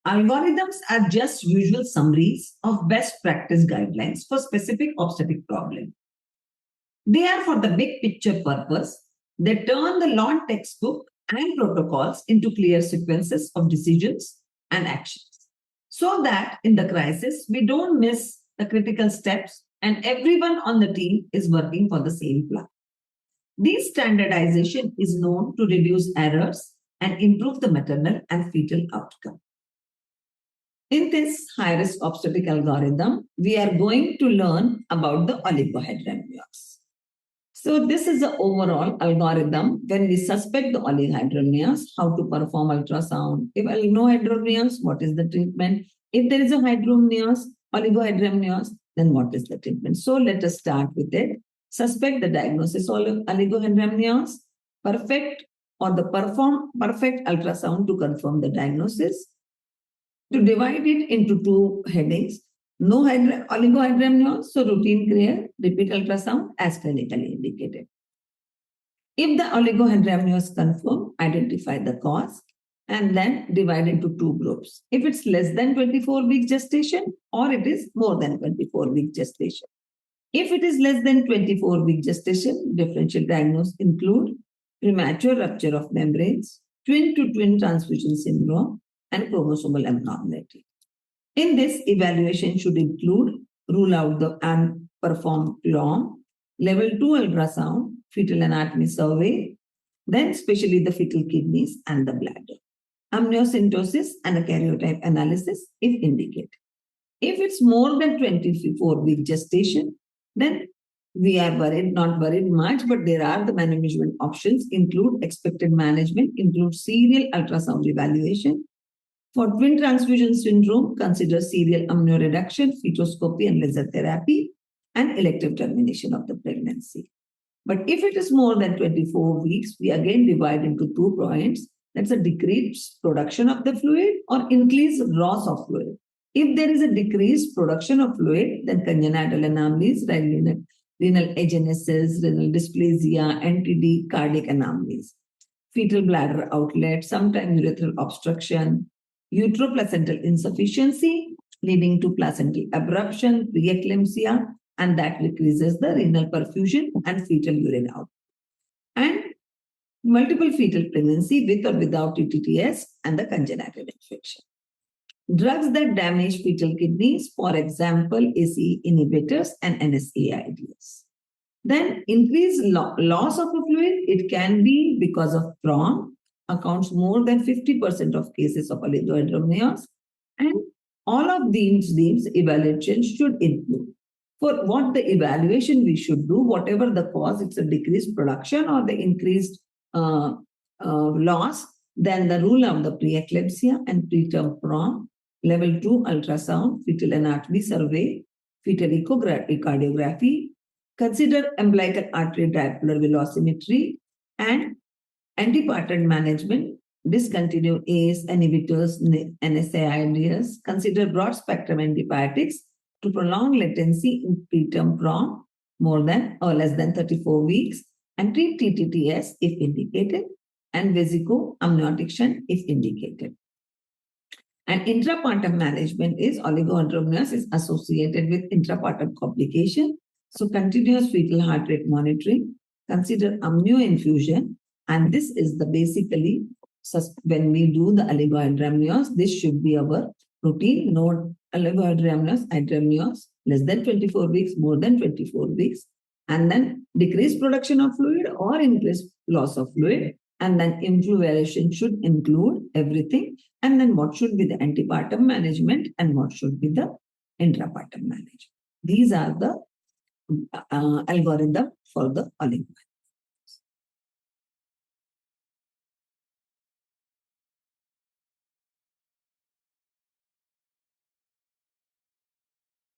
Algorithms are just usual summaries of best practice guidelines for specific obstetric problem. They are for the big picture purpose. They turn the non-textbook and protocols into clear sequences of decisions and actions, so that in the crisis, we don't miss the critical steps and everyone on the team is working for the same plan. This standardization is known to reduce errors and improve the maternal and fetal outcome. In this high-risk obstetric algorithm, we are going to learn about the oligohydramnios. So this is the overall algorithm when we suspect the oligohydramnios, how to perform ultrasound. If oligohydramnios, what is the treatment? If there is a oligohydramnios, then what is the treatment? So let us start with it. Suspect the diagnosis of oligohydramnios, perform perfect ultrasound to confirm the diagnosis. To divide it into two headings, no oligohydramnios, so routine care, repeat ultrasound as clinically indicated. If the oligohydramnios confirm, identify the cause and then divide into two groups. If it's less than 24 weeks gestation or it is more than 24 weeks gestation. If it is less than 24 week gestation, differential diagnosis include premature rupture of membranes, twin-to-twin transfusion syndrome, and chromosomal abnormality. In this, evaluation should include rule out the and perform PLOM, level 2 ultrasound, fetal anatomy survey, then especially the fetal kidneys and the bladder, amniocentesis and a karyotype analysis if indicated. If it's more than 24 week gestation, then we are not worried much, but there are the management options include expected management, include serial ultrasound evaluation. For twin transfusion syndrome, consider serial amnioreduction, fetoscopy and laser therapy, and elective termination of the pregnancy. But if it is more than 24 weeks, we again divide into 2 points. That's a decreased production of the fluid or increased loss of fluid. If there is a decreased production of fluid, then congenital anomalies, renal agenesis, renal dysplasia, NTD, cardiac anomalies, fetal bladder outlet, sometimes urethral obstruction, uteroplacental insufficiency leading to placental abruption, preeclampsia, and that decreases the renal perfusion and fetal urine out. And multiple fetal pregnancy with or without TTS and the congenital infection. Drugs that damage fetal kidneys, for example, ACE inhibitors and NSAIDs. Then increased loss of a fluid, it can be because of PROM, accounts more than 50% of cases of oligohydramnios, and all of these evaluation should include. For what the evaluation we should do, whatever the cause, it's a decreased production or the increased loss, then the rule of the preeclampsia and preterm PROM, level 2 ultrasound, fetal anatomy survey, fetal echocardiography, consider umbilical artery dipolar velocimetry, and antepartum management, discontinue ACE inhibitors, NSAIDs, consider broad spectrum antibiotics to prolong latency in preterm PROM more than or less than 34 weeks, and treat TTS if indicated, and vesico-amniotic shunt if indicated. And intrapartum management is oligohydramnios is associated with intrapartum complication. So continuous fetal heart rate monitoring, consider amnio infusion, and this is the basically when we do the oligohydramnios, this should be our routine. No oligohydramnios, less than 24 weeks, more than 24 weeks, and then decreased production of fluid or increased loss of fluid. And then evaluation should include everything. And then what should be the antepartum management and what should be the intrapartum management. These are the algorithm for the oligohydramnios.